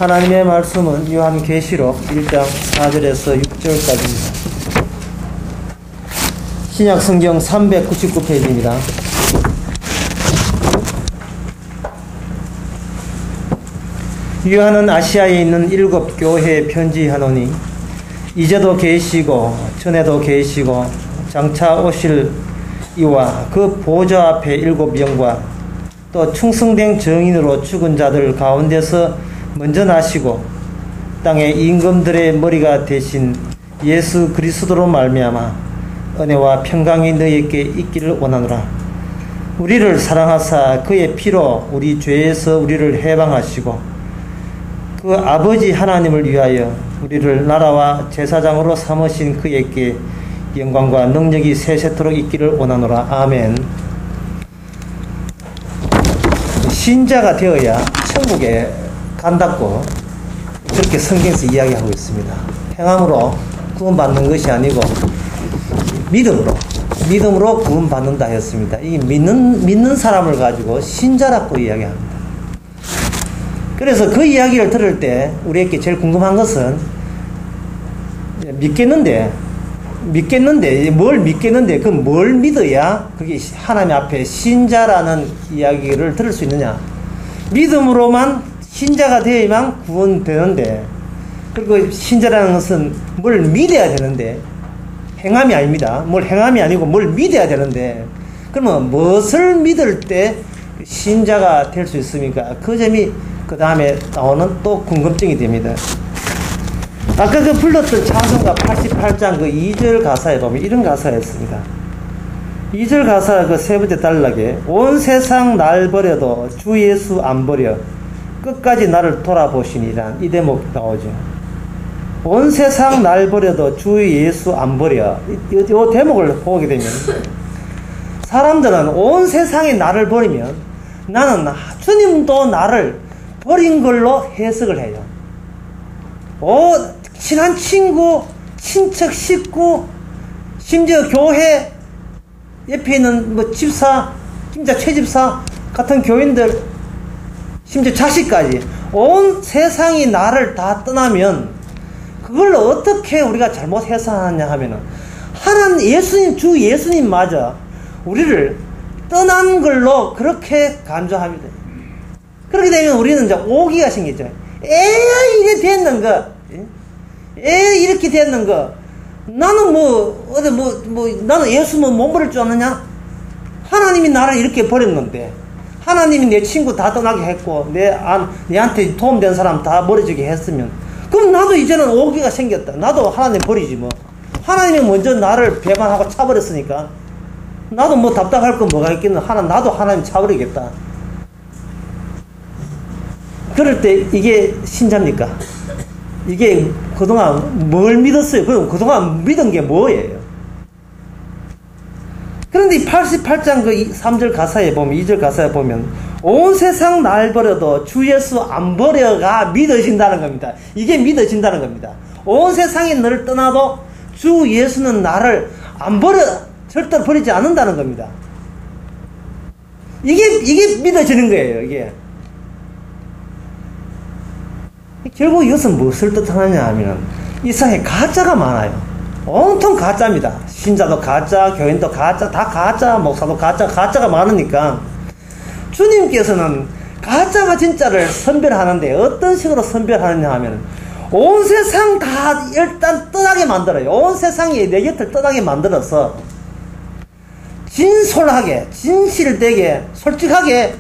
하나님의 말씀은 요한계시록 1장 4절에서 6절까지입니다. 신약성경 399페이지입니다. 요한은 아시아에 있는 7 교회에 편지하노니 이제도 계시고 전에도 계시고 장차 오실 이와 그 보좌 앞에 7영과 또 충성된 정인으로 죽은 자들 가운데서 먼저 나시고 땅의 임금들의 머리가 되신 예수 그리스도로 말미암아 은혜와 평강이 너희에게 있기를 원하노라. 우리를 사랑하사 그의 피로 우리 죄에서 우리를 해방하시고 그 아버지 하나님을 위하여 우리를 나라와 제사장으로 삼으신 그에게 영광과 능력이 세세토록 있기를 원하노라. 아멘. 신자가 되어야 천국에 간다고 그렇게 성경에서 이야기하고 있습니다. 행함으로 구원받는 것이 아니고 믿음으로 구원받는다 했습니다. 이 믿는 사람을 가지고 신자라고 이야기합니다. 그래서 그 이야기를 들을 때 우리에게 제일 궁금한 것은 믿겠는데 뭘 믿겠는데 그 뭘 믿어야 그게 하나님 앞에 신자라는 이야기를 들을 수 있느냐. 믿음으로만 신자가 되어야만 구원되는데, 그리고 신자라는 것은 뭘 믿어야 되는데 행함이 아닙니다. 뭘 행함이 아니고 뭘 믿어야 되는데, 그러면 무엇을 믿을 때 신자가 될 수 있습니까? 그 점이 그 다음에 나오는 또 궁금증이 됩니다. 아까 그 불렀던 찬송가 88장 그 2절 가사에 보면 이런 가사였습니다. 2절 가사 그 세 번째 단락에 온 세상 날 버려도 주 예수 안 버려 끝까지 나를 돌아보시니란 이 대목 나오죠. 온 세상 날 버려도 주 예수 안 버려. 이 대목을 보게 되면 사람들은 온 세상이 나를 버리면 나는 주님도 나를 버린 걸로 해석을 해요. 친한 친구, 친척, 식구, 심지어 교회 옆에 있는 뭐 집사, 심지어 최집사 같은 교인들, 심지어 자식까지 온 세상이 나를 다 떠나면 그걸 어떻게 우리가 잘못 해석하느냐 하면은 예수님, 주 예수님마저 우리를 떠난 걸로 그렇게 간주합니다. 그렇게 되면 우리는 이제 오기가 생기죠. 이게 됐는가? 이렇게 됐는가? 나는 나는 예수 못 버릴 줄 아느냐? 하나님이 나를 이렇게 버렸는데, 하나님이 내 친구 다 떠나게 했고, 내한테 도움된 사람 다 버려지게 했으면, 그럼 나도 이제는 오기가 생겼다. 나도 하나님 버리지 뭐. 하나님이 먼저 나를 배반하고 차버렸으니까, 나도 뭐 답답할 건 뭐가 있겠노? 나도 하나님 차버리겠다. 그럴 때 이게 신자입니까? 이게 그동안 뭘 믿었어요? 그럼 그동안 믿은 게 뭐예요? 그런데 이 88장 그 3절 가사에 보면, 2절 가사에 보면 온 세상 날 버려도 주 예수 안 버려가 믿어진다는 겁니다. 이게 믿어진다는 겁니다. 온 세상이 너를 떠나도 주 예수는 나를 안 버려, 절대로 버리지 않는다는 겁니다. 이게 믿어지는 거예요, 이게. 결국 이것은 무엇을 뜻하느냐 하면 이 세상에 가짜가 많아요. 온통 가짜입니다. 신자도 가짜, 교인도 가짜, 다 가짜, 목사도 가짜, 가짜가 많으니까 주님께서는 가짜가 진짜를 선별하는데 어떤 식으로 선별하느냐 하면 온 세상 다 일단 떠나게 만들어요. 온 세상이 내 곁을 떠나게 만들어서 진솔하게, 진실되게, 솔직하게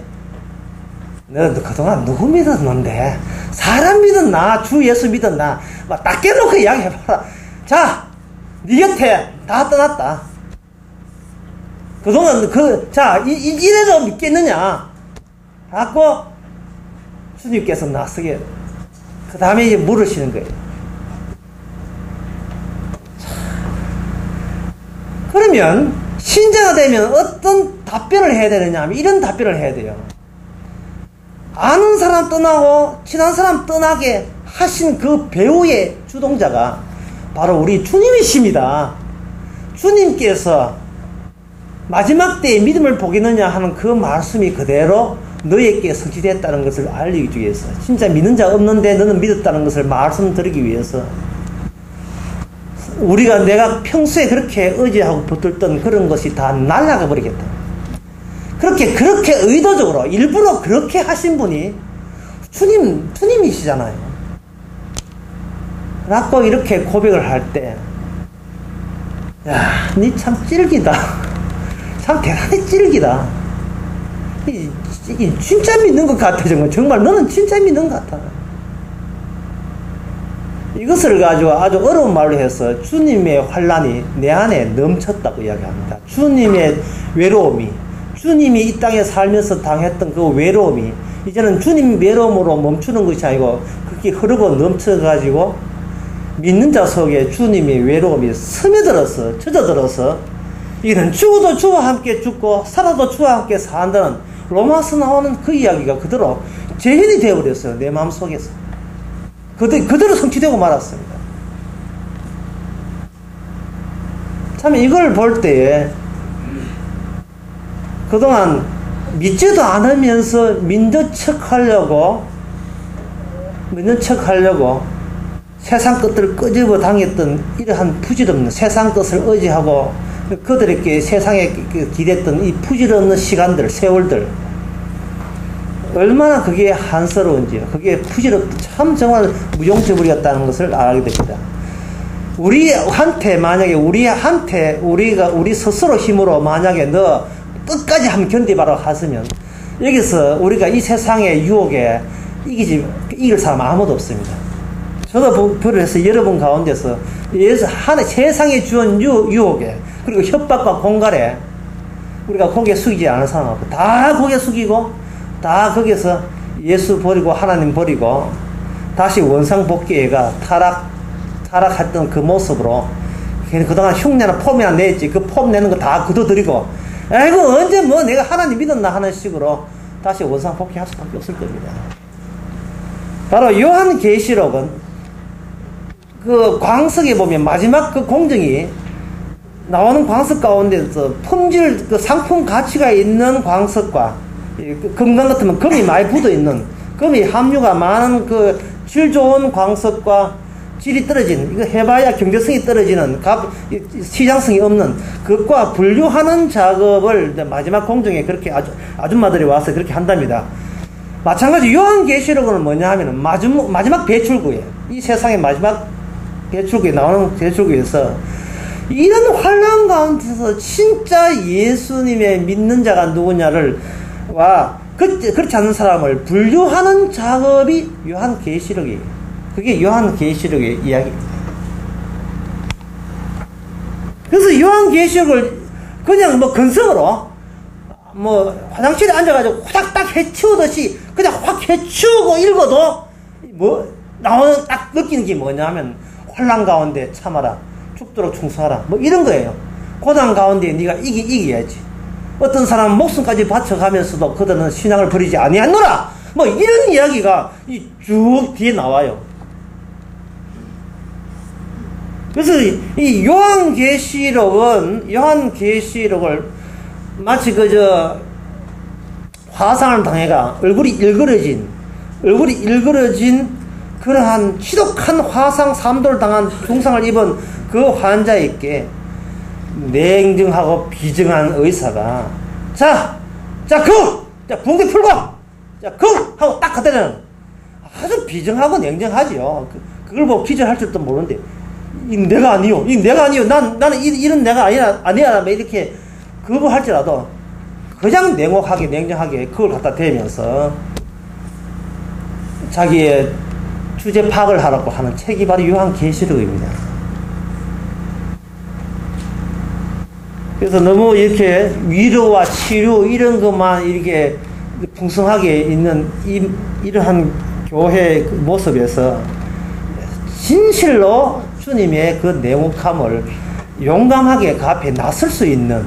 너 그동안 누구 믿었는데? 사람 믿었나? 주 예수 믿었나? 막 딱 깨놓고 이야기해봐라. 자, 네 곁에 다 떠났다. 그동안 이래도 믿겠느냐? 하고 주님께서 나서게 그 다음에 이제 물으시는 거예요. 그러면 신자가 되면 어떤 답변을 해야 되느냐 하면 이런 답변을 해야 돼요. 아는 사람 떠나고 친한 사람 떠나게 하신 그 배후의 주동자가 바로 우리 주님이십니다. 주님께서 마지막 때에 믿음을 보겠느냐 하는 그 말씀이 그대로 너에게 성취됐다는 것을 알리기 위해서, 진짜 믿는 자 없는데 너는 믿었다는 것을 말씀드리기 위해서, 내가 평소에 그렇게 의지하고 붙들던 그런 것이 다 날아가 버리겠다. 그렇게 의도적으로 일부러 그렇게 하신 분이 주님이시잖아요. 라고 이렇게 고백을 할 때, 야, 니 참 찔기다. 참 대단히 찔기다. 이게 진짜 믿는 것 같아. 정말 너는 진짜 믿는 것 같아. 이것을 가지고 아주 어려운 말로 해서 주님의 환난이 내 안에 넘쳤다고 이야기합니다. 주님의 외로움이, 주님이 이 땅에 살면서 당했던 그 외로움이 이제는 주님 외로움으로 멈추는 것이 아니고 그렇게 흐르고 넘쳐가지고 믿는 자 속에 주님의 외로움이 스며들어서, 젖어들어서 이는 죽어도 주와 함께 죽고 살아도 주와 함께 산다는 로마서 나오는 그 이야기가 그대로 재현이 되어버렸어요. 내 마음속에서. 그대로 성취되고 말았습니다. 참 이걸 볼 때에 그동안 믿지도 않으면서 믿는 척 하려고 세상 것들을 끄집어 당했던 이러한 부질없는 세상 것을 의지하고 그들에게 세상에 기댔던 이 부질없는 시간들, 세월들, 얼마나 그게 한스러운지요. 그게 참 정말 무용지물이었다는 것을 알게 됩니다. 우리한테 만약에 우리 스스로 힘으로 만약에 너 끝까지 한번 견디봐라 하시면 여기서 우리가 이 세상의 유혹에 이길 사람 아무도 없습니다. 저도 그래서 여러분 가운데서 세상에 주은 유혹에 그리고 협박과 공갈에 우리가 고개 숙이지 않은 사람 없고 다 고개 숙이고 다 거기서 예수 버리고 하나님 버리고 다시 원상복귀가 타락했던 그 모습으로 그동안 흉내나 폼이나 냈지. 그 폼 내는 거 다 거둬들이고 아이고 언제 뭐 내가 하나님 믿었나 하는 식으로 다시 원상복귀 할 수밖에 없을 겁니다. 바로 요한계시록은 그 광석에 보면 마지막 그 공정이 나오는 광석 가운데서 품질 그 상품 가치가 있는 광석과 금강 같으면 금이 많이 묻어있는, 금이 함유가 많은 그 질 좋은 광석과 질이 떨어진, 이거 해봐야 경제성이 떨어지는, 시장성이 없는 그것과 분류하는 작업을 마지막 공정에 그렇게 아줌마들이 와서 그렇게 한답니다. 마찬가지 요한계시록은 뭐냐 하면은 마지막 배출구에, 이 세상의 마지막 배출구에 나오는 배출구에서 이런 환난 가운데서 진짜 예수님의 믿는 자가 누구냐를 그렇지 않은 사람을 분류하는 작업이 요한계시록이에요. 그게 요한계시록의 이야기입니다. 그래서 요한계시록을 그냥 근성으로 화장실에 앉아가지고 후닥닥 해치우듯이 그냥 확 해치우고 읽어도 딱 느끼는 게 뭐냐면 환난 가운데 참아라, 죽도록 충성하라, 이런 거예요. 고난 가운데 네가 이겨야지. 어떤 사람은 목숨까지 바쳐가면서도 그들은 신앙을 버리지 아니하노라. 이런 이야기가 쭉 뒤에 나와요. 그래서 이 요한계시록을 마치 화상을 당해가 얼굴이 일그러진 그러한 지독한 화상 3도를 당한 중상을 입은 그 환자에게 냉정하고 비정한 의사가 붕대 풀고 하고 딱 하더니 아주 비정하고 냉정하지요. 그걸 보고 기절할 줄도 모르는데 내가 아니요 나는 이런 내가 아니야 이렇게 그거 할지라도 그냥 냉혹하게 냉정하게 그걸 갖다 대면서 자기의 주제 파악을 하라고 하는 책이 바로 요한계시록입니다. 그래서 너무 이렇게 위로와 치유 이런 것만 이렇게 풍성하게 있는 이러한 교회 모습에서 진실로 주님의 그 냉혹함을 용감하게 그 앞에 나설 수 있는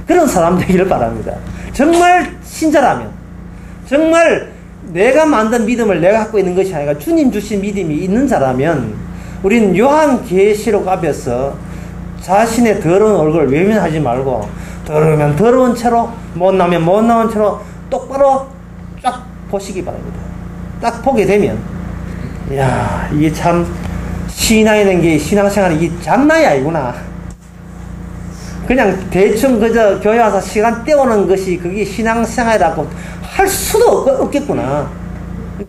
그런 사람 되기를 바랍니다. 정말 신자라면, 정말 내가 만든 믿음을 내가 갖고 있는 것이 아니라 주님 주신 믿음이 있는 자라면 우린 요한계시록 앞에서 자신의 더러운 얼굴을 외면하지 말고 더러우면 더러운 채로 못나면 못나온 채로 똑바로 보시기 바랍니다. 딱 보게 되면, 이야, 이게 참, 신앙이라는 게 신앙생활이 이게 장난이 아니구나. 그냥 대충 그저 교회 와서 시간 때우는 것이 그게 신앙생활이라고 할 수도 없겠구나.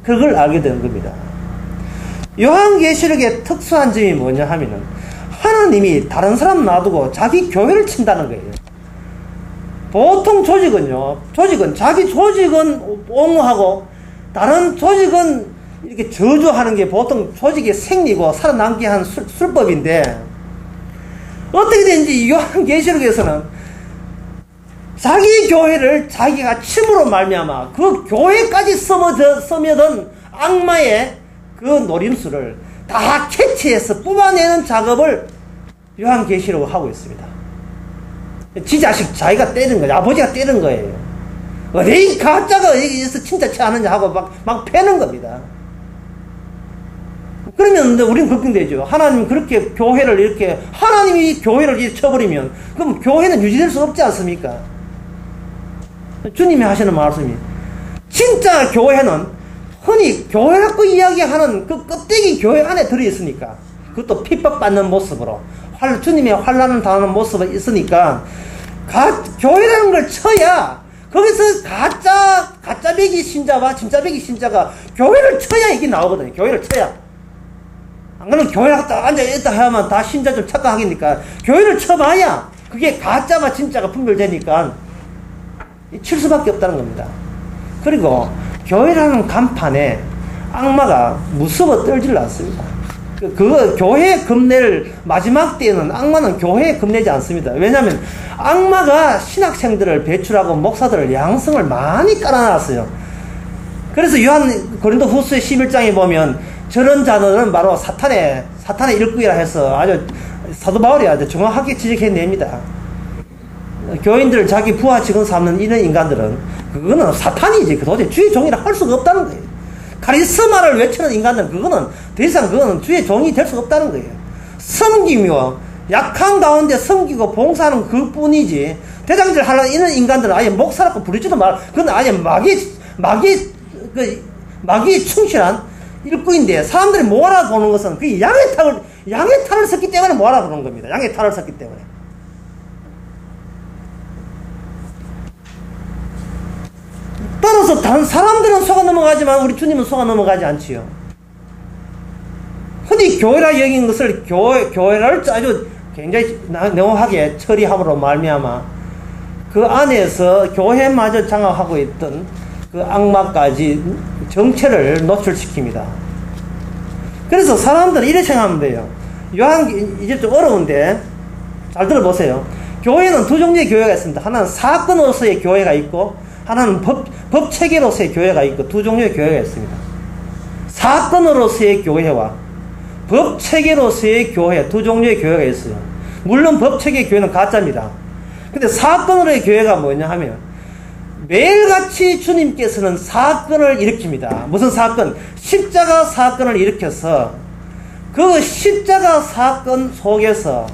그걸 알게 되는 겁니다. 요한계시록의 특수한 점이 뭐냐 하면은, 하나님이 다른 사람 놔두고 자기 교회를 친다는 거예요. 보통 조직은 자기 조직은 옹호하고 다른 조직은 이렇게 저주하는 게 보통 조직의 생리고 살아남게 한 술법인데, 어떻게 되는지 요한계시록에서는 자기 교회를 자기가 침으로 말미암아 그 교회까지 스며든 악마의 그 노림수를 다 캐치해서 뽑아내는 작업을 요한계시록을 하고 있습니다. 지 자식 자기가 때린 거예요. 아버지가 때린 거예요. 어디 가짜가 여기서 진짜 채하느냐 하고 막 패는 겁니다. 그러면 우리는 걱정되죠. 하나님 그렇게 교회를 이렇게, 하나님이 교회를 이렇게 쳐버리면, 그럼 교회는 유지될 수 없지 않습니까? 주님이 하시는 말씀이, 진짜 교회는 흔히 교회라고 이야기하는 그 껍데기 교회 안에 들어있으니까, 그것도 핍박받는 모습으로, 주님의 환난을 당하는 모습이 있으니까, 교회라는 걸 쳐야, 거기서 가짜배기 신자와 진짜배기 신자가 교회를 쳐야 이게 나오거든요. 교회를 쳐야. 안 그러면 교회에 딱 앉아있다 하면 다 신자 좀 착각하겠니까. 교회를 쳐봐야 그게 가짜와 진짜가 분별되니까 칠 수밖에 없다는 겁니다. 그리고 교회라는 간판에 악마가 무서워 떨질 않습니다. 교회에 겁낼 마지막 때에는 악마는 교회에 겁내지 않습니다. 왜냐하면 악마가 신학생들을 배출하고 목사들을 양성을 많이 깔아놨어요. 그래서 고린도 후서 11장에 보면 저런 자들은 바로 사탄의 일꾼이라 해서 아주 사도 바울이 아주 정확하게 지적해냅니다. 교인들 자기 부하 직원 삼는 이런 인간들은 그거는 사탄이지. 도대체 주의 종이라 할 수가 없다는 거예요. 카리스마를 외치는 인간들은 더 이상 그거는 주의 종이 될 수가 없다는 거예요. 섬기며 약한 가운데 섬기고 봉사하는 그뿐이지, 대장질 하려는 이런 인간들은 아예 목사라고 부르지도 말, 그건 아예 마귀에 충실한 일꾼인데, 사람들이 뭐 알아보는 것은 그 양의 탈을 썼기 때문에 뭐 알아보는 겁니다. 양의 탈을 썼기 때문에. 따라서 다른 사람들은 속아 넘어가지만 우리 주님은 속아 넘어가지 않지요. 흔히 교회라 여긴 것을 교회를 아주 굉장히 냉혹하게 처리함으로 말미암아 그 안에서 교회마저 장악하고 있던 그 악마까지 정체를 노출시킵니다. 그래서 사람들은 이렇게 생각하면 돼요. 이제 좀 어려운데 잘 들어보세요. 교회는 두 종류의 교회가 있습니다. 하나는 사건으로서의 교회가 있고, 하나는 법체계로서의 교회가 있고, 두 종류의 교회가 있습니다. 사건으로서의 교회와 법체계로서의 교회, 두 종류의 교회가 있어요. 물론 법체계 교회는 가짜입니다. 근데 사건으로의 교회가 뭐냐 하면, 매일같이 주님께서는 사건을 일으킵니다. 무슨 사건? 십자가 사건을 일으켜서 그 십자가 사건 속에서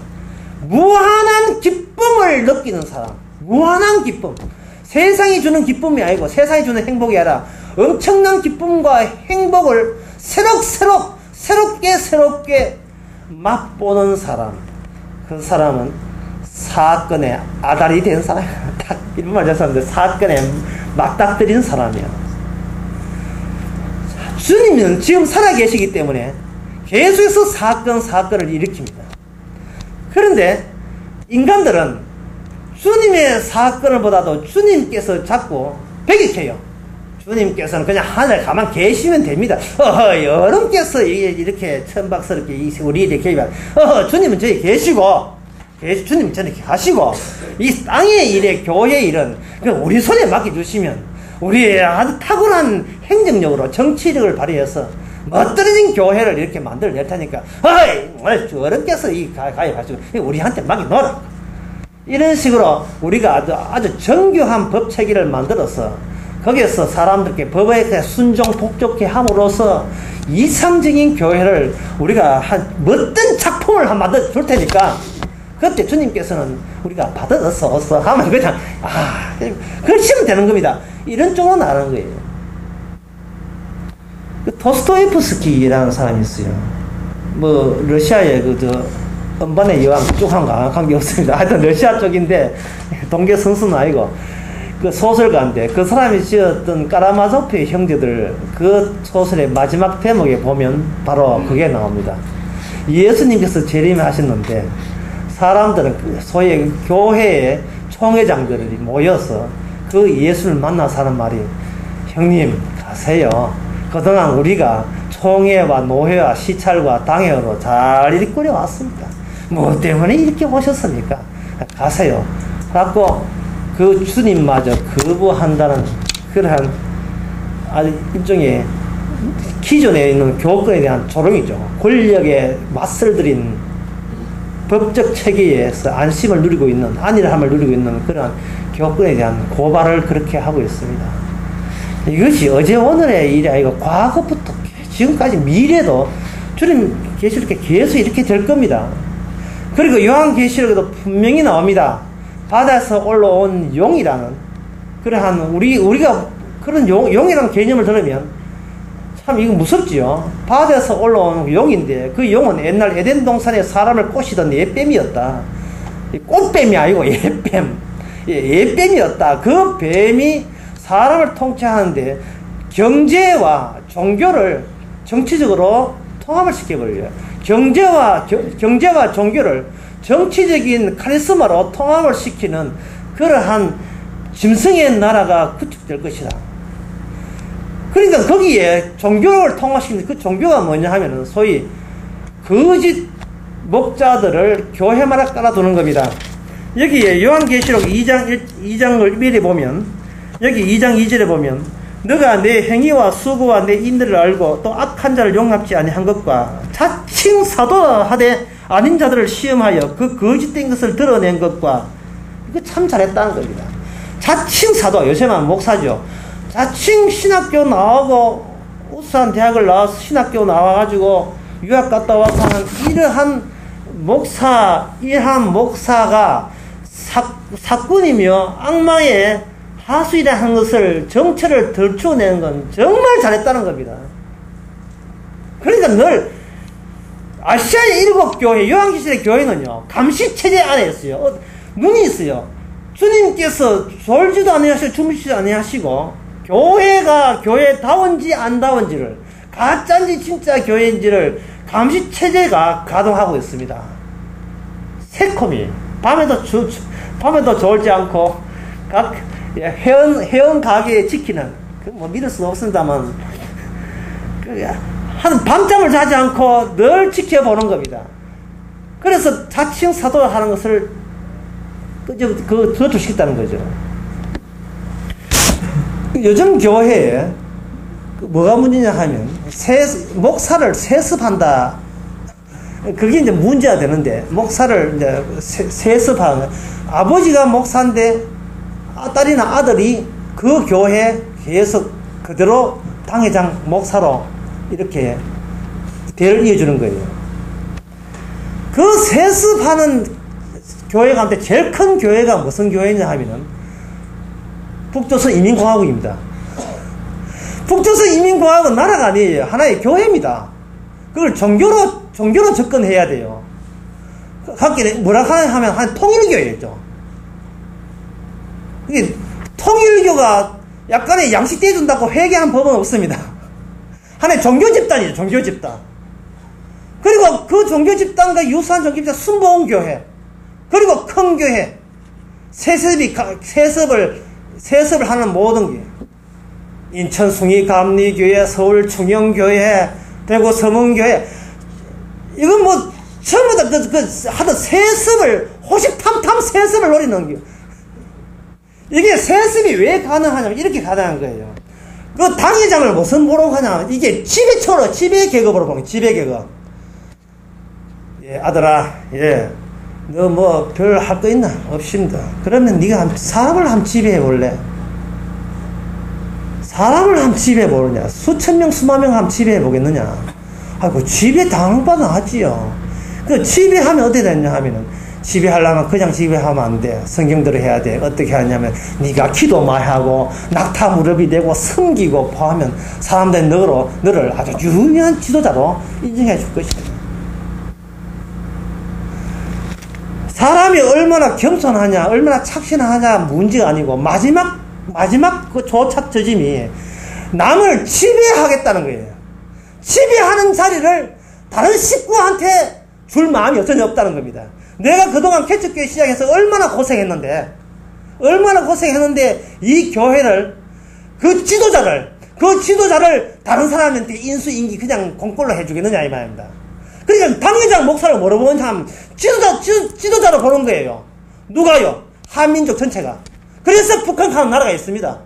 무한한 기쁨을 느끼는 사람. 무한한 기쁨. 세상이 주는 기쁨이 아니고, 세상이 주는 행복이 아니라 엄청난 기쁨과 행복을 새롭게 맛보는 사람. 그 사람은 사건의 아달이 된 사람. 딱 이런 말 죄송한데 사건에 맞닥뜨린 사람이야. 주님은 지금 살아계시기 때문에 계속해서 사건을 일으킵니다. 그런데 인간들은 주님의 사건을 보다도 주님께서 자꾸 배격해요. 주님께서는 그냥 하늘에 가만 계시면 됩니다. 여러분께서 이렇게 천박스럽게 우리 일에 개입하, 주님은 저기 계시고, 주님은 저렇게 가시고, 이 땅의 일에, 교회의 일은 우리 손에 맡겨주시면, 우리의 아주 탁월한 행정력으로 정치력을 발휘해서 멋들어진 교회를 이렇게 만들어낼 테니까, 여러분께서 가입하시고, 우리한테 맡겨놓으라. 이런 식으로 우리가 아주 정교한 법 체계를 만들어서 거기에서 사람들께 법에 순종 복종케 함으로써 이상적인 교회를 우리가 멋든 작품을 만들어 줄 테니까, 그때 주님께서는 우리가 받아서 하면 그냥 그러시면 되는 겁니다. 이런 쪽으로 나가는 거예요. 도스토옙스키라는 사람이 있어요. 뭐 러시아의 음반의 여왕 쪽한가 관계 없습니다. 하여튼 러시아 쪽인데 동계 선수는 아니고 그 소설가인데 그 사람이 지었던 까라마조프의 형제들 그 소설의 마지막 대목에 보면 바로 그게 나옵니다. 예수님께서 재림하셨는데 사람들은 소위 교회의 총회장들이 모여서 그 예수를 만나서 하는 말이 형님 가세요. 그동안 우리가 총회와 노회와 시찰과 당회로 잘 이끌어 왔습니다. 뭐 때문에 이렇게 오셨습니까? 가세요. 라고 그 주님마저 거부한다는 그러한 아주 일종의 기존에 있는 교권에 대한 조롱이죠. 권력에 맞설 들인 법적 체계에서 안심을 누리고 있는, 안일함을 누리고 있는 그런 교권에 대한 고발을 그렇게 하고 있습니다. 이것이 어제 오늘의 일이 아니고 과거부터 지금까지 미래도 주님 계시록에 계속 이렇게 될 겁니다. 그리고 요한계시록에도 분명히 나옵니다. 바다에서 올라온 용이라는 그러한 우리가 그런 용이라는 개념을 들으면 참 이거 무섭지요. 바다에서 올라온 용인데 그 용은 옛날 에덴 동산에 사람을 꼬시던 예뱀이었다. 꽃뱀이 아니고 예뱀. 예뱀이었다. 그 뱀이 사람을 통치하는데 경제와 종교를 정치적으로 통합을 시켜버려요. 경제와 종교를 정치적인 카리스마로 통합을 시키는 그러한 짐승의 나라가 구축될 것이다. 그러니까 거기에 종교를 통합시키는 그 종교가 뭐냐 하면은 소위 거짓 목자들을 교회마다 깔아두는 겁니다. 여기에 요한계시록 2장을 미리 보면 여기 2장 2절에 보면 너가 내 행위와 수고와 내 인들을 알고 또 악한 자를 용납지 아니한 것과 자칭 사도하되 아닌 자들을 시험하여 그 거짓된 것을 드러낸 것과 이거 참 잘했다는 겁니다. 자칭 사도, 요새만 목사죠. 자칭 신학교 나오고 우수한 대학을 나와서 신학교 나와가지고 유학 갔다 와서 하는 이러한 목사가 사꾼이며 악마의 하수이라 한 것을 정체를 덜추어내는 건 정말 잘했다는 겁니다. 그러니까 늘 아시아의 7교회, 요한계시록의 교회는요, 감시체제 안에 있어요. 문이 있어요. 주님께서 졸지도 아니하시고 주무시지도 아니하시고 교회가 교회다운지 안다운지를 가짜인지 진짜 교회인지를 감시체제가 가동하고 있습니다. 새콤이 밤에도 졸지 않고 각 회원 가게에 지키는 뭐 믿을 수는 없습니다만 한 밤잠을 자지 않고 늘 지켜보는 겁니다. 그래서 자칭 사도하는 것을 저주시켰다는 거죠. 요즘 교회에 뭐가 문제냐 하면 목사를 세습한다. 그게 이제 문제가 되는데 목사를 이제 세습하는 아버지가 목사인데 딸이나 아들이 그 교회 계속 그대로 당회장 목사로 이렇게 대를 이어주는 거예요. 그 세습하는 교회 가운데 제일 큰 교회가 무슨 교회냐 하면은 북조선 이민공화국입니다. 북조선 이민공화국은 나라가 아니에요. 하나의 교회입니다. 그걸 종교로 접근해야 돼요. 각기 뭐라 하면 한 통일교회죠. 이게 통일교가 약간의 양식대해준다고 회개한 법은 없습니다. 하나의 종교집단이죠. 종교집단. 그리고 그 종교집단과 유사한 종교집단 순복음교회, 그리고 큰 교회, 세습을 하는 모든 게 인천 숭의감리교회, 서울 충영교회, 대구 서문교회, 이건 뭐 전부 다 하던 세습을 호시탐탐 세습을 노리는 게, 이게 세습이 왜 가능하냐면 이렇게 가능한 거예요. 그 당회장을 무슨 보러 가냐, 이게 지배 계급으로 보는 거예요. 지배 계급. 예, 아들아, 예, 너 뭐 별 할 거 있나? 없습니다. 그러면 네가 사람을 한번 지배해 볼래? 사람을 한번 지배해 보느냐? 수천 명, 수만 명 한번 지배해 보겠느냐? 아이고, 지배 당받아 하지요. 그 지배하면 어떻게 되냐 하면은 지배하려면 그냥 지배하면 안 돼. 성경대로 해야 돼. 어떻게 하냐면 네가 기도 많이 하고 낙타 무릎이 되고 섬기고 하면 사람들이 너를 아주 유명한 지도자로 인정해 줄 것이다. 사람이 얼마나 겸손하냐, 얼마나 착신하냐 문제가 아니고 마지막 그 조착 저짐이 남을 지배하겠다는 거예요. 지배하는 자리를 다른 식구한테 줄 마음이 전혀 없다는 겁니다. 내가 그동안 개척교회 시작해서 얼마나 고생했는데 이 교회를 그 지도자를 다른 사람한테 인수인기 그냥 공꼴로 해주겠느냐 이 말입니다. 그러니까 당회장 목사를 뭐로 보냐 지도자로 보는 거예요. 누가요? 한민족 전체가. 그래서 북한하는 나라가 있습니다.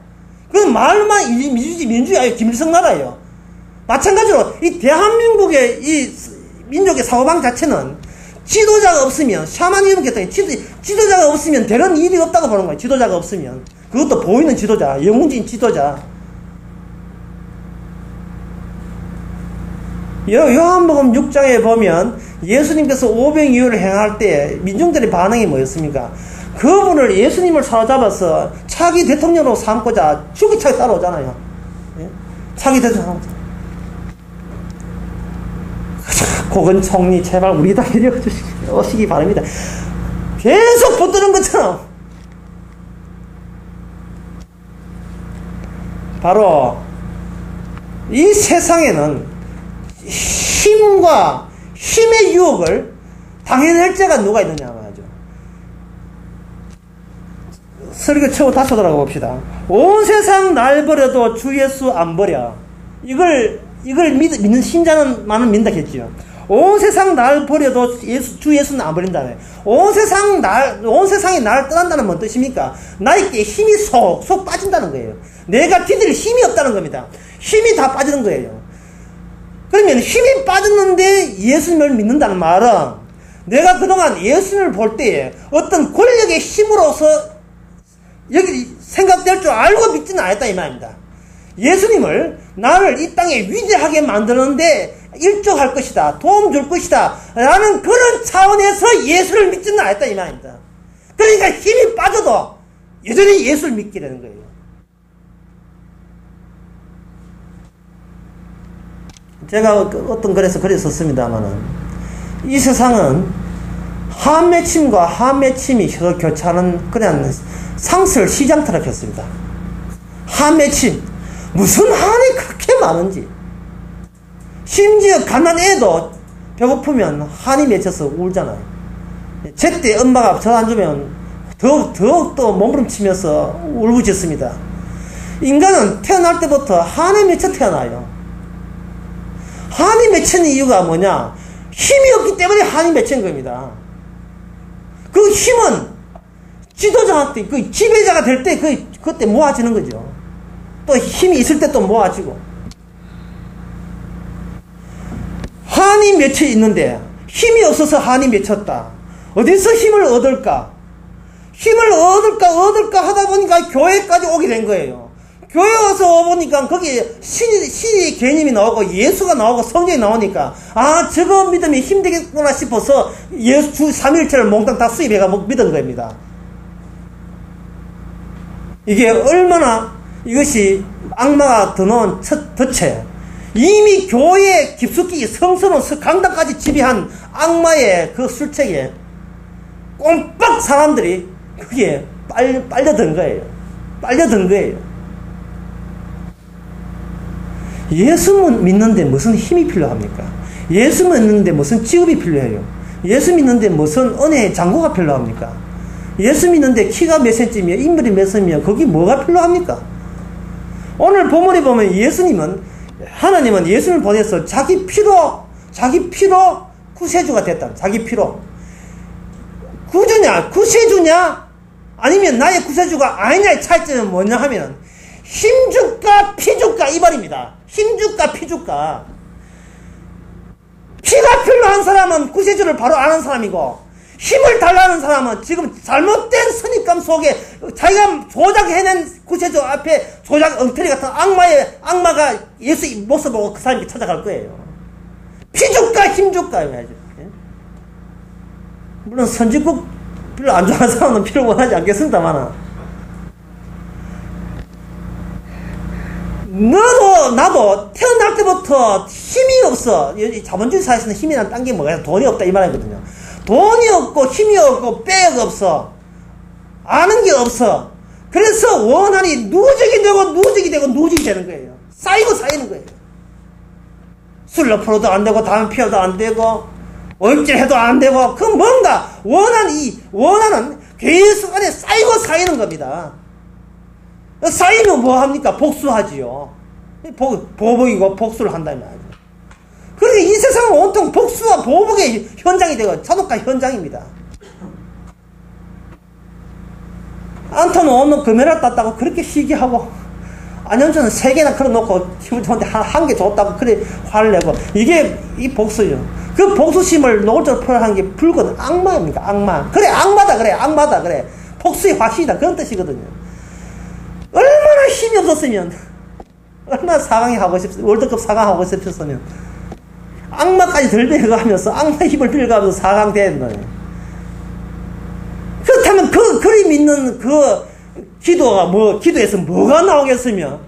그건 말만 민주주의 아니에요. 김일성 나라예요. 마찬가지로 이 대한민국의 이 민족의 사고방 자체는 지도자가 없으면 샤머니즘 같은 지도자가 없으면 되는 일이 없다고 보는 거예요. 지도자가 없으면. 그것도 보이는 지도자, 영웅적인 지도자. 요한복음 6장에 보면 예수님께서 오병이어를 행할 때 민중들의 반응이 뭐였습니까? 그분을 예수님을 사로잡아서 차기 대통령으로 삼고자 죽이차게 따라오잖아요. 예? 차기 대통령. 고건 총리 제발 우리 다 데려오시기 바랍니다. 계속 붙드는 것처럼 바로 이 세상에는 힘의 유혹을 당해낼 자가 누가 있느냐 말이죠. 설교 처음 다시 돌아가 봅시다. 온 세상 날 버려도 주 예수 안 버려. 이걸 믿는 신자는 많은 믿는다겠지요. 온 세상 날 버려도 주 예수는 안 버린다네. 온 세상이 나를 떠난다는 뭔 뜻입니까? 나에게 힘이 속 빠진다는 거예요. 내가 디딜 힘이 없다는 겁니다. 힘이 다 빠지는 거예요. 그러면 힘이 빠졌는데 예수님을 믿는다는 말은 내가 그동안 예수님을 볼 때에 어떤 권력의 힘으로서 여기 생각될 줄 알고 믿지는 않았다 이 말입니다. 예수님을 나를 이 땅에 위대하게 만드는데 일조할 것이다. 도움 줄 것이다. 라는 그런 차원에서 예수를 믿지는 않았다 이 말입니다. 그러니까 힘이 빠져도 여전히 예수를 믿게 되는 거예요. 제가 어떤 글에서 글을 썼습니다만은 이 세상은 한매침과 한매침이 서로 교차하는 그냥 상설 시장터라 했습니다. 한매침 무슨 한이 그렇게 많은지 심지어 갓난애도 배고프면 한이 맺혀서 울잖아요. 제때 엄마가 젖 안 주면 더욱더 몸부림치면서 울부짖습니다. 인간은 태어날 때부터 한에 맺혀 태어나요. 한이 맺힌 이유가 뭐냐? 힘이 없기 때문에 한이 맺힌 겁니다. 그 힘은 지도자한테, 그 지배자가 될 때 그때 모아지는 거죠. 또 힘이 있을 때 또 모아지고. 한이 맺혀 있는데 힘이 없어서 한이 맺혔다. 어디서 힘을 얻을까? 힘을 얻을까 하다 보니까 교회까지 오게 된 거예요. 교회 와서 보니까 거기에 신의 개념이 나오고 예수가 나오고 성경이 나오니까 아 저거 믿으면 힘되겠구나 싶어서 예수 주 3일체를 몽땅 다 수입해가 믿은 겁니다. 이게 얼마나 이것이 악마가 드러놓은 첫 덫에 이미 교회에 깊숙이 성스러운 강당까지 지배한 악마의 그 술책에 꼼빡 사람들이 그게 빨려든 거예요. 빨려든 거예요. 예수 믿는데 무슨 힘이 필요합니까? 예수 믿는데 무슨 직업이 필요해요? 예수 믿는데 무슨 은혜의 장구가 필요합니까? 예수 믿는데 키가 몇 센치며 인물이 몇 센치며 거기 뭐가 필요합니까? 오늘 본문에 보면 하나님은 예수님을 보내서 자기 피로 구세주가 됐다. 자기 피로. 구세주냐? 아니면 나의 구세주가 아니냐의 차이점은 뭐냐 하면 힘줄까 피줄까 이 말입니다. 힘줄까 피줄까. 피가 필요한 사람은 구세주를 바로 아는 사람이고 힘을 달라는 사람은 지금 잘못된 선입감 속에 자기가 조작해낸 구세주 앞에 엉터리 같은 악마가 예수의 모습 보고 그 사람이 찾아갈 거예요. 피줄까 힘줄까 해야죠. 물론 선진국 별로 안 좋아하는 사람은 필요 원하지 않겠습니다만, 너도 나도 태어날 때부터 힘이 없어. 자본주의 사회에서는 힘이란 딴 게 뭐야? 돈이 없다 이 말이거든요. 돈이 없고 힘이 없고 빽 없어. 아는 게 없어. 그래서 원한이 누적이 되는 거예요. 쌓이고 쌓이는 거예요. 술로 풀어도 안 되고 담배 피워도 안 되고 얼질해도 안 되고, 그 뭔가 원한은 계속 안에 쌓이고 쌓이는 겁니다. 쌓이면 뭐 합니까? 복수하지요. 보복이고 복수를 한다 이 말이죠. 그러니까 이 세상은 온통 복수와 보복의 현장이 되고 잔혹한 현장입니다. 안토는 오늘 금메달 땄다고 그렇게 시기하고, 안현주는 3개나 걸어놓고 팀한테 한 개 줬다고 그래 화를 내고, 이게 이 복수죠. 그 복수심을 노골적으로 표현한 게 붉은 악마입니까? 악마. 그래, 악마다 그래, 악마다 그래. 복수의 화신이다 그런 뜻이거든요. 얼마나 힘이 없었으면, 얼마나 4강이 하고 월드컵 4강 하고 싶었으면, 악마까지 들배가면서 악마의 힘을 빌려가면서 4강 되는 거예요. 그렇다면 그 그림 있는 그 기도에서 뭐가 나오겠으며,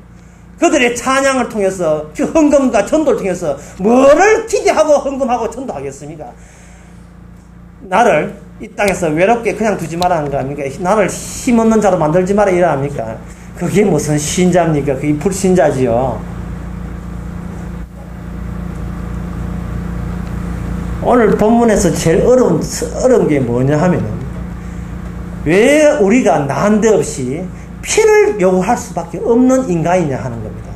그들의 찬양을 통해서, 헌금과 전도를 통해서 뭐를 기대하고 헌금하고 전도하겠습니까? 나를 이 땅에서 외롭게 그냥 두지 마라 하는 거 아닙니까? 나를 힘없는 자로 만들지 마라 이래 합니까? 그게 무슨 신자입니까? 그게 불신자지요. 오늘 본문에서 제일 어려운 게 뭐냐 하면은, 왜 우리가 난데없이 피를 요구할 수밖에 없는 인간이냐 하는 겁니다.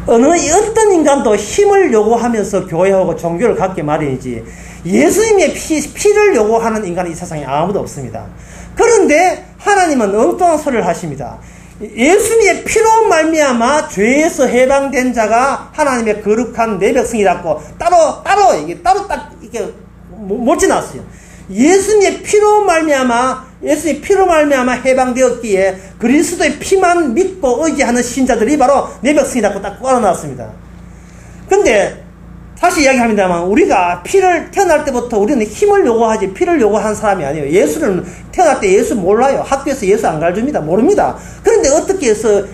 어떤 인간도 힘을 요구하면서 교회하고 종교를 갖게 마련이지, 예수님의 피를 요구하는 인간은 이 세상에 아무도 없습니다. 그런데 하나님은 엉뚱한 소리를 하십니다. 예수님의 피로 말미암아 죄에서 해방된 자가 하나님의 거룩한 내 백성이라고 따로 딱 이렇게 몰지놨어요. 예수님의 피로 말미암아 해방되었기에 그리스도의 피만 믿고 의지하는 신자들이 바로 내 백성이라고 딱 깔아놨습니다. 근데 다시 이야기합니다만, 우리가 태어날 때부터 우리는 힘을 요구하지 피를 요구하는 사람이 아니에요. 예수는 태어날 때 예수 몰라요. 학교에서 예수 안 가르칩니다. 모릅니다. 그런데 어떻게 해서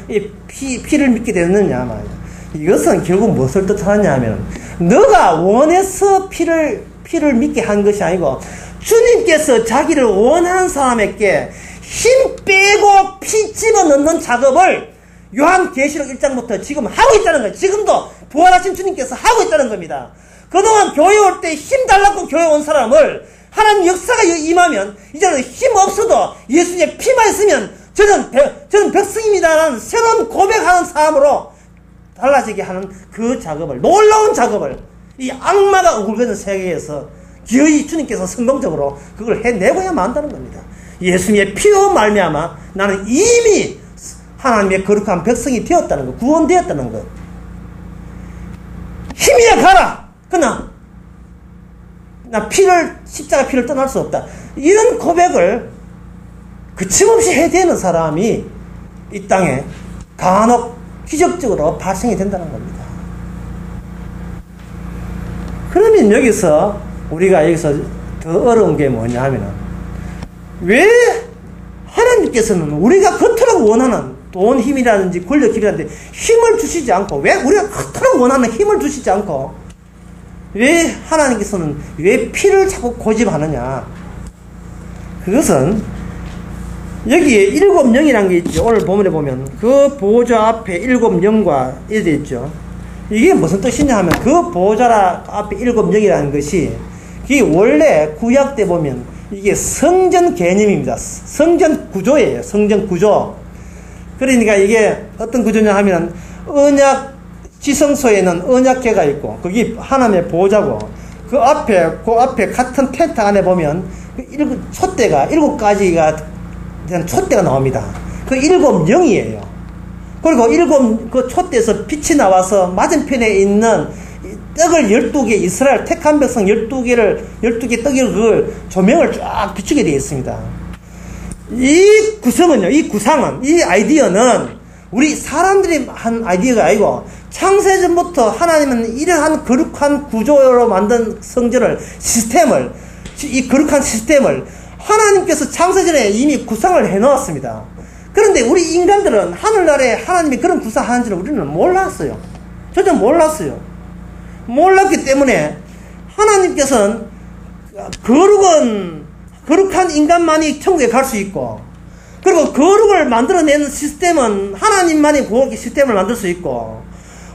피를 믿게 되느냐 말이에요. 이것은 결국 무엇을 뜻하느냐 하면, 너가 원해서 피를 믿게 한 것이 아니고, 주님께서 자기를 원하는 사람에게 힘 빼고 피 집어넣는 작업을 요한계시록 1장부터 지금 하고 있다는 거예요. 지금도 부활하신 주님께서 하고 있다는 겁니다. 그동안 교회 올 때 힘 달라고 교회 온 사람을 하나님 역사가 임하면, 이제는 힘 없어도 예수님의 피만 있으면 저는 백성입니다라는 새로운 고백하는 사람으로 달라지게 하는 그 작업을, 놀라운 작업을 이 악마가 우글거리는 세계에서 기어이 주님께서 성공적으로 그걸 해내고야만 한다는 겁니다. 예수님의 피로 말미암아 나는 이미 하나님의 거룩한 백성이 되었다는 것, 구원되었다는 것. 힘이야 가라! 그러나 나 십자가 피를 떠날 수 없다. 이런 고백을 그침없이 해대는 사람이 이 땅에 간혹 기적적으로 발생이 된다는 겁니다. 그러면 우리가 여기서 더 어려운 게 뭐냐 하면은, 왜 하나님께서는 우리가 그토록 원하는 돈, 힘이라든지 권력, 힘이라든지 힘을 주시지 않고, 왜 우리가 그토록 원하는 힘을 주시지 않고, 왜 하나님께서는 왜 피를 자꾸 고집하느냐? 그것은 여기에 7영이라는 게 있죠. 오늘 본문에 보면 그 보좌 앞에 7영과 이렇게 있죠. 이게 무슨 뜻이냐 하면, 그 보좌 앞에 7영이라는 것이, 이게 원래 구약 때 보면 이게 성전 개념입니다. 성전 구조예요. 성전 구조. 그러니까 이게 어떤 구조냐 하면, 지성소에는 언약궤가 있고, 거기 하나님의 보좌고, 그 앞에 같은 텐트 안에 보면 촛대가 7가지가 된 촛대가 나옵니다. 그 7영이에요. 그리고 그 촛대에서 빛이 나와서 맞은편에 있는 떡을 12개, 이스라엘 택한 백성 12개 떡을 그 조명을 쫙 비추게 되어 있습니다. 이 구상은, 이 아이디어는 우리 사람들이 한 아이디어가 아니고, 창세전부터 하나님은 이러한 거룩한 구조로 만든 성전을, 시스템을 이 거룩한 시스템을 하나님께서 창세전에 이미 구상을 해놓았습니다. 그런데 우리 인간들은 하늘나라에 하나님이 그런 구상하는지를 우리는 몰랐어요. 전혀 몰랐어요. 몰랐기 때문에 하나님께서는 거룩한 인간만이 천국에 갈 수 있고, 그리고 거룩을 만들어내는 시스템은 하나님만이 그 시스템을 만들 수 있고,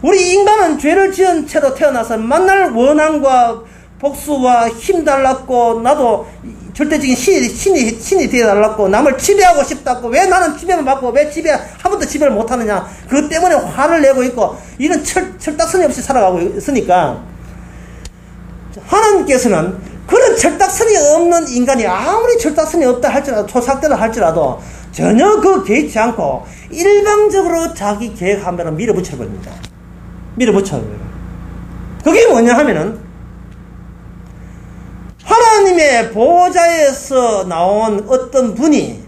우리 인간은 죄를 지은 채로 태어나서 만날 원한과 복수와 힘 달랐고, 나도 절대적인 신이 되어달랐고, 남을 지배하고 싶다고, 왜 나는 지배만 받고, 왜 한 번도 지배를 못하느냐, 그것 때문에 화를 내고 있고, 이런 철딱서니 없이 살아가고 있으니까, 하나님께서는 그런 철딱서니 없는 인간이 아무리 철딱서니 없다 할지라도, 초삭대로 할지라도, 전혀 그 개의치 않고, 일방적으로 자기 계획한 대로 밀어붙여버립니다. 밀어붙여버려요. 그게 뭐냐 하면은, 하나님의 보호자에서 나온 어떤 분이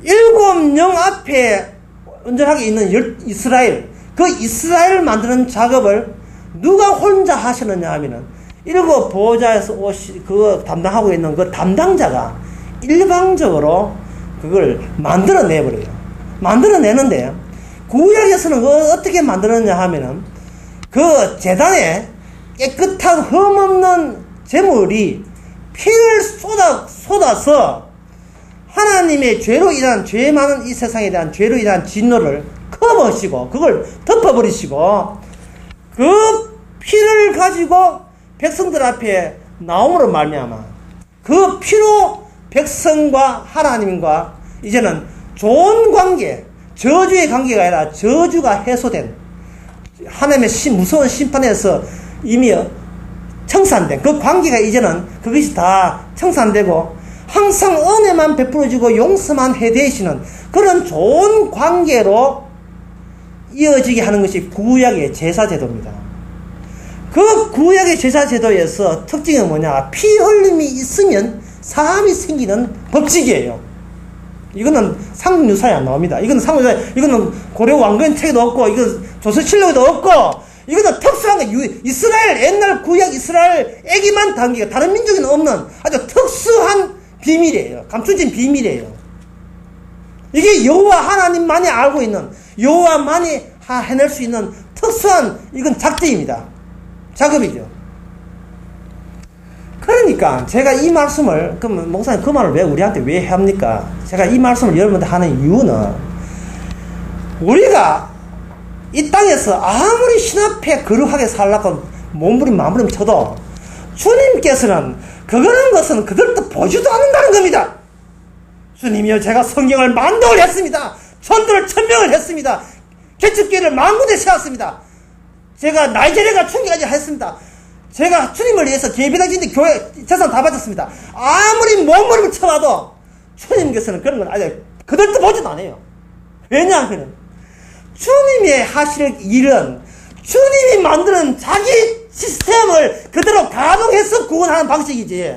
7 영 앞에 온전하게 있는 이스라엘, 그 이스라엘을 만드는 작업을 누가 혼자 하시느냐 하면은 7 보호자에서 담당하고 있는 그 담당자가 일방적으로 그걸 만들어내버려요. 만들어내는데, 구약에서는 어떻게 만들었냐 하면은 그 제단에 깨끗한 흠없는 제물이 피를 쏟아서 하나님의 죄로 인한, 죄 많은 이 세상에 대한 죄로 인한 진노를 커버시고, 그걸 덮어버리시고, 그 피를 가지고 백성들 앞에 나옴으로 말미암아 그 피로 백성과 하나님과 이제는 좋은 관계, 저주의 관계가 아니라 저주가 해소된, 하나님의 무서운 심판에서 이미 청산된 그 관계가 이제는 그것이 다 청산되고 항상 은혜만 베풀어주고 용서만 해대시는 그런 좋은 관계로 이어지게 하는 것이 구약의 제사제도입니다. 그 구약의 제사제도에서 특징이 뭐냐, 피 흘림이 있으면 사함이 생기는 법칙이에요. 이거는 상류사에 안 나옵니다. 이거는 고려 왕건 책에도 없고, 이건 조선실록에도 없고, 이거는 특수한 거, 이스라엘, 옛날 구약 이스라엘에게만 단계가, 다른 민족에는 없는 아주 특수한 비밀이에요. 감춰진 비밀이에요. 이게 여호와 하나님만이 알고 있는, 여호와만이 해낼 수 있는 특수한, 이건 작전입니다. 작업이죠. 그러니까 제가 이 말씀을, 그럼 목사님 그 말을 왜 우리한테 왜 합니까? 제가 이 말씀을 여러분들 하는 이유는, 우리가 이 땅에서 아무리 신 앞에 거룩하게 살라고 몸부림 쳐도 주님께서는 그거는 것은 그들도 보지도 않는다는 겁니다. 주님이여, 제가 성경을 만독을 했습니다. 전도를 1000명을 했습니다. 개척교회를 만군데 세웠습니다. 제가 나이지리아 총기까지 했습니다. 제가 주님을 위해서 예배당진데 교회 재산 다 바쳤습니다. 아무리 몸부림을 쳐봐도 주님께서는 그런 건 아직 그들도 보지도 않아요. 왜냐하면 주님이 하실 일은 주님이 만드는 자기 시스템을 그대로 가동해서 구원하는 방식이지,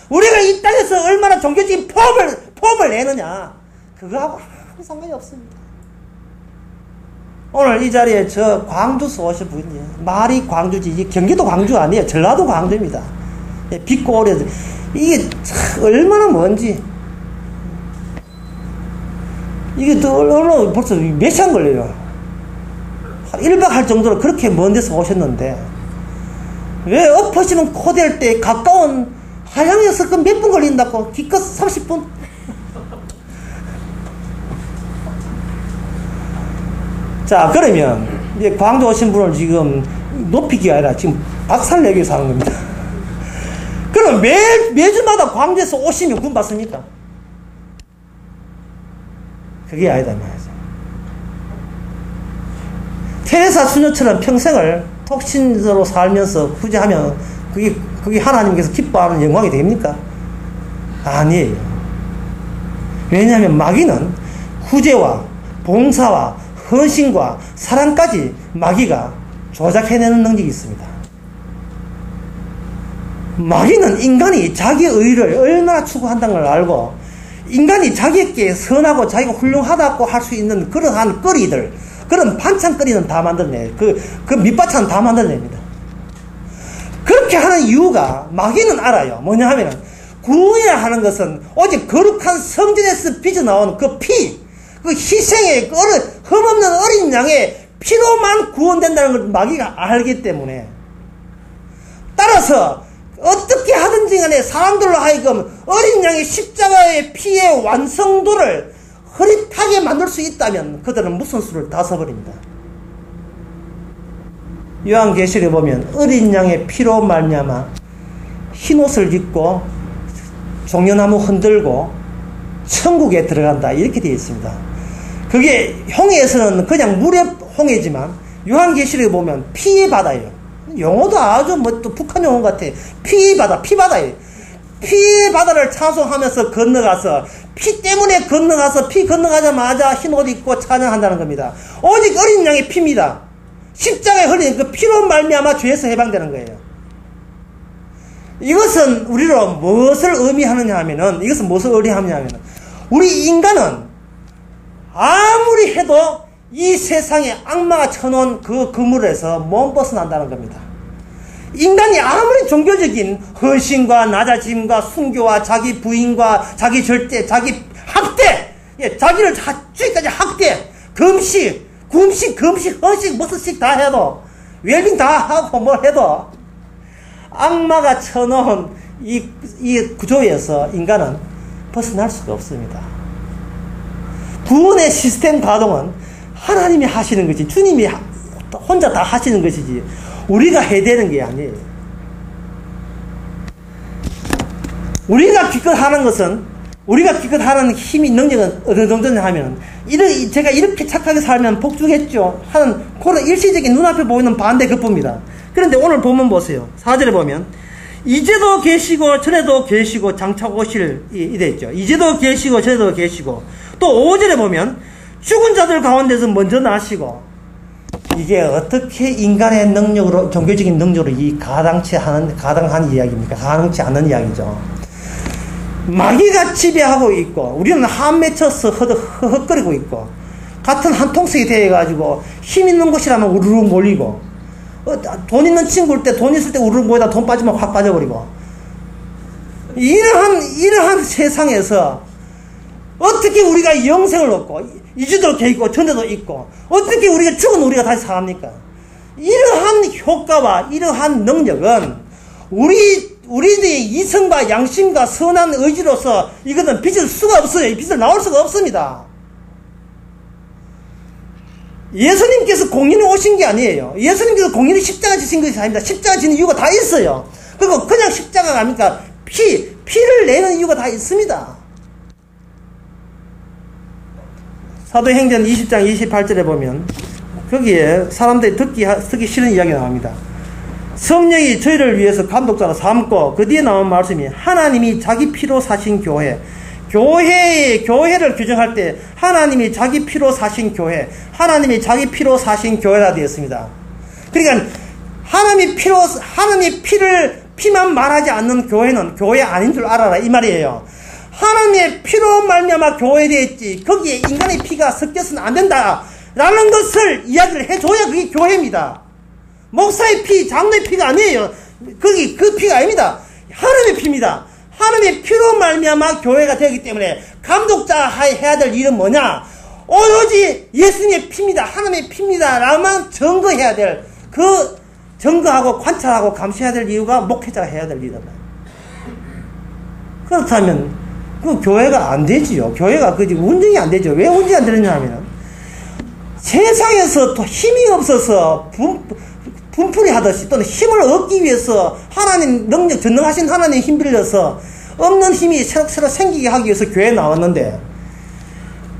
우리가 이 땅에서 얼마나 종교적인 포업을 내느냐, 그거하고 아무 상관이 없습니다. 오늘 이 자리에 저 광주에서 오신 분이, 말이 광주지, 경기도 광주 아니에요. 전라도 광주입니다. 빚고 오래, 이게 참 얼마나 먼지, 이게 또 벌써 몇 시간 걸려요. 1박 할 정도로 그렇게 먼 데서 오셨는데, 왜 엎어지는 코될 때 가까운 하양에서 그 몇 분 걸린다고? 기껏 30분? 자, 그러면 이제 광주 오신 분을 지금 높이기가 아니라 지금 박살내기 위해서 하는 겁니다. 그럼 매주마다 광주에서 오시면 군 받습니까? 그게 아니다 말이죠. 테레사 수녀처럼 평생을 독신으로 살면서 후지하면 그게 하나님께서 기뻐하는 영광이 됩니까? 아니에요. 왜냐하면 마귀는 후제와 봉사와 헌신과 사랑까지 마귀가 조작해내는 능력이 있습니다. 마귀는 인간이 자기의 의를 얼마나 추구한다는 걸 알고, 인간이 자기에게 선하고 자기가 훌륭하다고 할 수 있는 그러한 거리들, 그런 반찬거리는 다 만들어내요. 그 밑반찬 다 만들어냅니다. 그렇게 하는 이유가 마귀는 알아요. 뭐냐 하면은 구원이라 하는 것은 오직 거룩한 성전에서 빚어나온 그 피, 그 희생의 그 흠없는 어린 양의 피로만 구원된다는 걸 마귀가 알기 때문에, 따라서 어떻게 하든지 간에 사람들로 하여금 어린 양의 십자가의 피의 완성도를 흐릿하게 만들 수 있다면 그들은 무슨 수를 다 써버립니다. 요한계시록에 보면 어린 양의 피로 말미암아 흰옷을 입고 종려나무 흔들고 천국에 들어간다, 이렇게 되어 있습니다. 그게 홍해에서는 그냥 물의 홍해지만 요한계시록에 보면 피의 바다예요. 용어도 아주 또 북한 용어 같아. 피의 바다, 피바다예요. 피의 바다를 찬송하면서 건너가서, 피 때문에 건너가서, 피 건너가자마자 흰옷 입고 찬양한다는 겁니다. 오직 어린 양의 피입니다. 십자가에 흘린 그 피로 말미암아 죄에서 해방되는 거예요. 이것은 우리로 무엇을 의미하느냐 하면은, 이것은 무엇을 의미하느냐 하면은, 우리 인간은 아무리 해도 이 세상에 악마가 쳐놓은 그 그물에서 못 벗어난다는 겁니다. 인간이 아무리 종교적인 헌신과 낮아짐과 순교와 자기 부인과 자기 절대, 자기 학대, 자기를 주기까지 학대, 금식, 금식, 헌식, 무슨식 다 해도, 웰빙 다 하고 뭘 해도 악마가 쳐놓은 이 구조에서 인간은 벗어날 수가 없습니다. 구원의 시스템 가동은 하나님이 하시는 것이, 주님이 혼자 다 하시는 것이지 우리가 해야 되는 게 아니에요. 우리가 기껏 하는 것은, 우리가 기껏 하는 힘이, 능력은 어느 정도냐 하면, 제가 이렇게 착하게 살면 복주겠죠 하는 그런 일시적인 눈앞에 보이는 반대 그뿐입니다. 그런데 오늘 본문 보세요. 4절에 보면 이제도 계시고 전에도 계시고 장차 오실, 이래 있죠. 이제도 계시고 전에도 계시고, 또 5절에 보면 죽은 자들 가운데서 먼저 나시고. 이게 어떻게 인간의 능력으로, 종교적인 능력으로 가당한 이야기입니까? 가능치 않은 이야기죠. 마귀가 지배하고 있고, 우리는 한 맺혀서 허헉거리고 있고, 같은 한 통속이 되어가지고, 힘 있는 곳이라면 우르르 몰리고, 돈 있는 친구일 때, 돈 있을 때 우르르 모이다 돈 빠지면 확 빠져버리고, 이러한 세상에서 어떻게 우리가 영생을 얻고, 이제도 있고, 전에도 있고, 어떻게 우리가 죽은 우리가 다시 살합니까? 이러한 효과와 이러한 능력은 우리의 이성과 양심과 선한 의지로서 이것은 빚을 수가 없어요. 빚을 나올 수가 없습니다. 예수님께서 공인에 오신 게 아니에요. 예수님께서 공인에 십자가 지신 것이 아닙니다. 십자가 지는 이유가 다 있어요. 그리고 그냥 십자가가 아닙니까? 피를 내는 이유가 다 있습니다. 사도행전 20장 28절에 보면 거기에 사람들이 듣기 싫은 이야기가 나옵니다. 성령이 저희를 위해서 감독자로 삼고, 그 뒤에 나온 말씀이 하나님이 자기 피로 사신 교회를 규정할 때 하나님이 자기 피로 사신 교회, 하나님이 자기 피로 사신 교회라 되어 있습니다. 그러니까 하나님이 피만 말하지 않는 교회는 교회 아닌 줄 알아라, 이 말이에요. 하나님의 피로 말미암아 교회되어 있지, 거기에 인간의 피가 섞여서는 안 된다 라는 것을 이야기를 해줘야 그게 교회입니다. 목사의 피, 장로의 피가 아니에요. 그 피가 아닙니다. 하나님의 피입니다. 하나님의 피로 말미암아 교회가 되기 때문에 감독자 해야 될 일은 뭐냐? 오로지 예수님의 피입니다. 하나님의 피입니다 라만 증거해야 될, 그 증거하고 관찰하고 감시해야 될 이유가 목회자가 해야 될 일이다. 그렇다면 그 교회가 안 되지요. 교회가 운영이 안 되죠. 왜 운영이 안 되느냐 하면, 세상에서 또 힘이 없어서 분풀이 하듯이, 또는 힘을 얻기 위해서 하나님 능력, 전능하신 하나님 힘 빌려서 없는 힘이 새록새록 생기게 하기 위해서 교회에 나왔는데,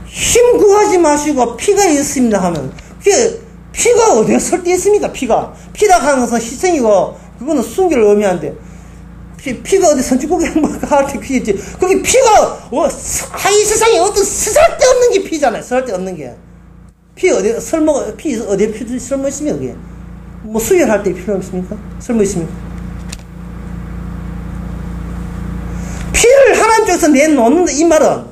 힘 구하지 마시고 피가 있습니다 하면, 피가 어디에 설때 있습니까? 피라 하는 것은 희생이고, 그거는 순결을 의미하는데, 피가 어디 선진국에 할 때 피겠지. 그게 피가, 이 세상에 어떤 쓸데없는 게 피잖아요. 쓸데없는 게. 피 어디에 쓸모 있습니까, 그게? 뭐 수혈할 때 필요 없습니까? 쓸모 있습니까? 피를 하나님 쪽에서 내놓는다, 이 말은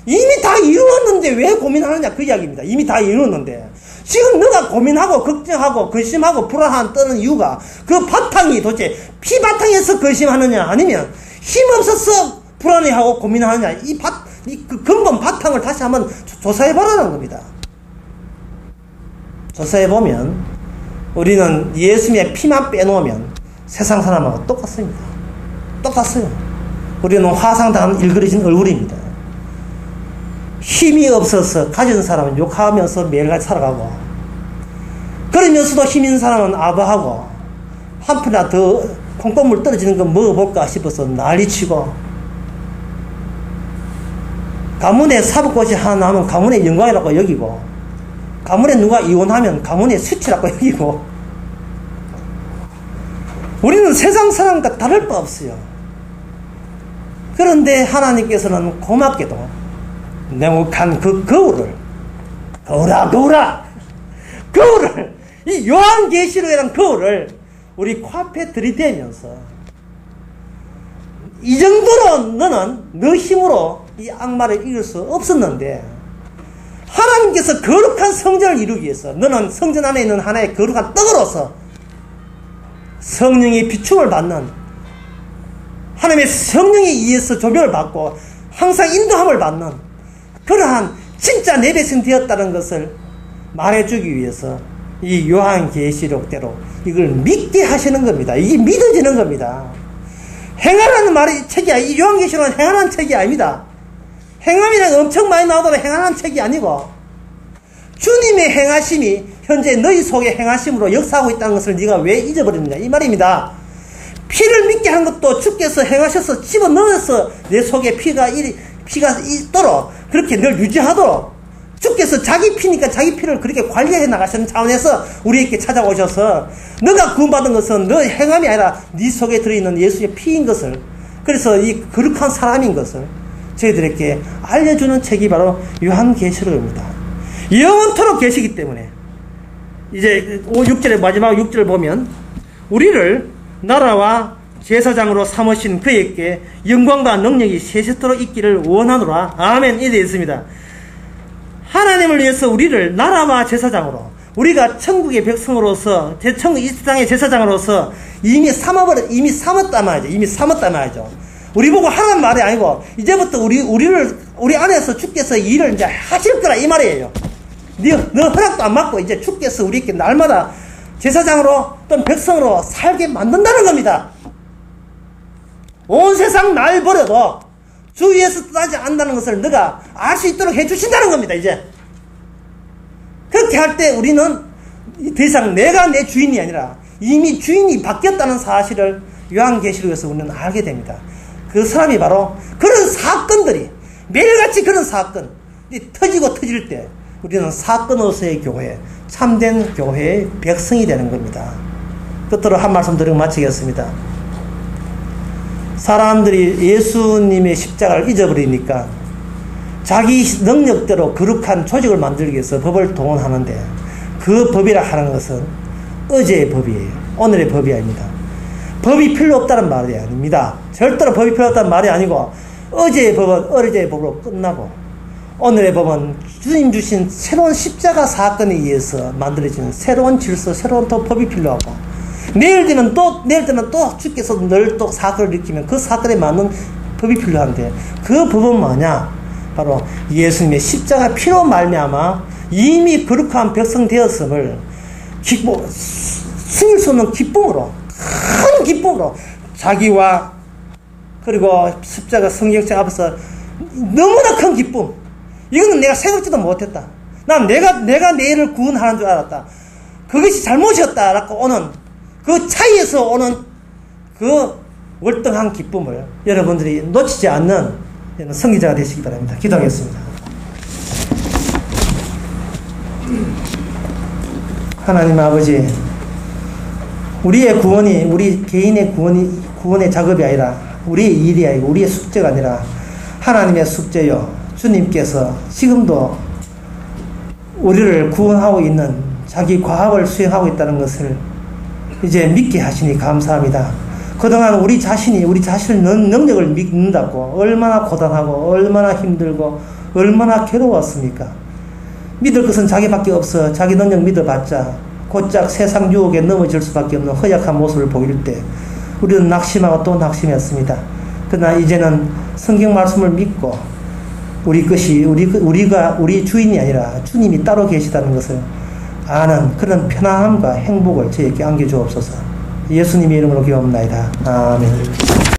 이미 다 이루었는데 왜 고민하느냐, 그 이야기입니다. 이미 다 이루었는데. 지금 너가 고민하고 걱정하고 근심하고 불안한 떠는 이유가 그 바탕이 도대체 피바탕에서 근심하느냐 아니면 힘없어서 불안해하고 고민하느냐 그 근본 바탕을 다시 한번 조사해보라는 겁니다. 조사해보면 우리는 예수님의 피만 빼놓으면 세상 사람하고 똑같습니다. 똑같아요. 우리는 화상당한 일그러진 얼굴입니다. 힘이 없어서 가진 사람은 욕하면서 매일같이 살아가고 그러면서도 힘 있는 사람은 아부하고 한푼이나 더 콩고물 떨어지는 거 먹어볼까 싶어서 난리치고 가문에 사법고시 하나 나면 가문의 영광이라고 여기고 가문에 누가 이혼하면 가문의 수치라고 여기고 우리는 세상 사람과 다를 바 없어요. 그런데 하나님께서는 고맙게도 냉혹한 그 거울을 이 요한계시록이라는 거울을 우리 코앞에 들이대면서 이 정도로 너는 너 힘으로 이 악마를 이길 수 없었는데 하나님께서 거룩한 성전을 이루기 위해서 너는 성전 안에 있는 하나의 거룩한 떡으로서 성령의 비춤을 받는 하나님의 성령에 의해서 조명을 받고 항상 인도함을 받는 그러한 진짜 내 백성 되었다는 것을 말해주기 위해서 이 요한계시록대로 이걸 믿게 하시는 겁니다. 이게 믿어지는 겁니다. 행하라는 말이 책이 이 요한계시록은 행하라는 책이 아닙니다. 행함이란 엄청 많이 나오더라도 행하라는 책이 아니고 주님의 행하심이 현재 너희 속에 행하심으로 역사하고 있다는 것을 네가 왜 잊어버렸느냐 이 말입니다. 피를 믿게 하는 것도 주께서 행하셔서 집어넣어서 내 속에 피가 있도록 그렇게 늘 유지하도록 주께서 자기 피니까 자기 피를 그렇게 관리해 나가시는 차원에서 우리에게 찾아오셔서 너가 구원받은 것은 너 행함이 아니라 네 속에 들어있는 예수의 피인 것을 그래서 이 거룩한 사람인 것을 저희들에게 알려주는 책이 바로 요한계시록입니다. 영원토록 계시기 때문에 이제 6절의 마지막 6절을 보면 우리를 나라와 제사장으로 삼으신 그에게 영광과 능력이 세세토록 있기를 원하노라. 아멘. 이래 있습니다. 하나님을 위해서 우리를 나라와 제사장으로 우리가 천국의 백성으로서 이 세상의 제사장으로서 이미 삼았단 말이죠. 우리 보고 하라는 말이 아니고 이제부터 우리 안에서 주께서 일을 이제 하실 거라 이 말이에요. 너 허락도 안 받고 이제 주께서 우리에게 날마다 제사장으로 또는 백성으로 살게 만든다는 겁니다. 온 세상 날 버려도 주 위에서 떠나지 않는다는 것을 너가 알 수 있도록 해주신다는 겁니다. 이제 그렇게 할 때 우리는 더 이상 내가 내 주인이 아니라 이미 주인이 바뀌었다는 사실을 요한계시록에서 우리는 알게 됩니다. 그 사람이 바로 그런 사건들이 매일같이 그런 사건이 터지고 터질 때 우리는 사건으로서의 교회, 참된 교회의 백성이 되는 겁니다. 끝으로 한 말씀 드리고 마치겠습니다. 사람들이 예수님의 십자가를 잊어버리니까 자기 능력대로 거룩한 조직을 만들기 위해서 법을 동원하는데 그 법이라 하는 것은 어제의 법이에요. 오늘의 법이 아닙니다. 법이 필요 없다는 말이 아닙니다. 절대로 법이 필요 없다는 말이 아니고 어제의 법은 어제의 법으로 끝나고 오늘의 법은 주님 주신 새로운 십자가 사건에 의해서 만들어지는 새로운 질서, 새로운 또 법이 필요하고 내일 되면 또 주께서 늘 또 사건을 일으키면 그 사건에 맞는 법이 필요한데 그 법은 뭐냐? 바로 예수님의 십자가 피로 말미암아 이미 거룩한 백성 되었음을 숨길 수 없는 기쁨으로 큰 기쁨으로 자기와 그리고 십자가 성경책 앞에서 너무나 큰 기쁨 이거는 내가 생각지도 못했다. 난 내가 내일을 구원하는 줄 알았다. 그것이 잘못이었다라고 오는 그 차이에서 오는 그 월등한 기쁨을 여러분들이 놓치지 않는 성기자가 되시기 바랍니다. 기도하겠습니다. 하나님 아버지, 우리의 구원이 우리 개인의 구원의 작업이 아니라 우리의 일이 아니고 우리의 숙제가 아니라 하나님의 숙제요. 주님께서 지금도 우리를 구원하고 있는 자기 과업을 수행하고 있다는 것을 이제 믿게 하시니 감사합니다. 그동안 우리 자신의 능력을 믿는다고 얼마나 고단하고 얼마나 힘들고 얼마나 괴로웠습니까? 믿을 것은 자기밖에 없어. 자기 능력 믿어봤자 곧장 세상 유혹에 넘어질 수밖에 없는 허약한 모습을 보일 때 우리는 낙심하고 또 낙심했습니다. 그러나 이제는 성경 말씀을 믿고 우리 것이 우리가 우리 주인이 아니라 주님이 따로 계시다는 것을 아는 그런 편안함과 행복을 저에게 안겨주옵소서. 예수님의 이름으로 기도합니다. 아멘.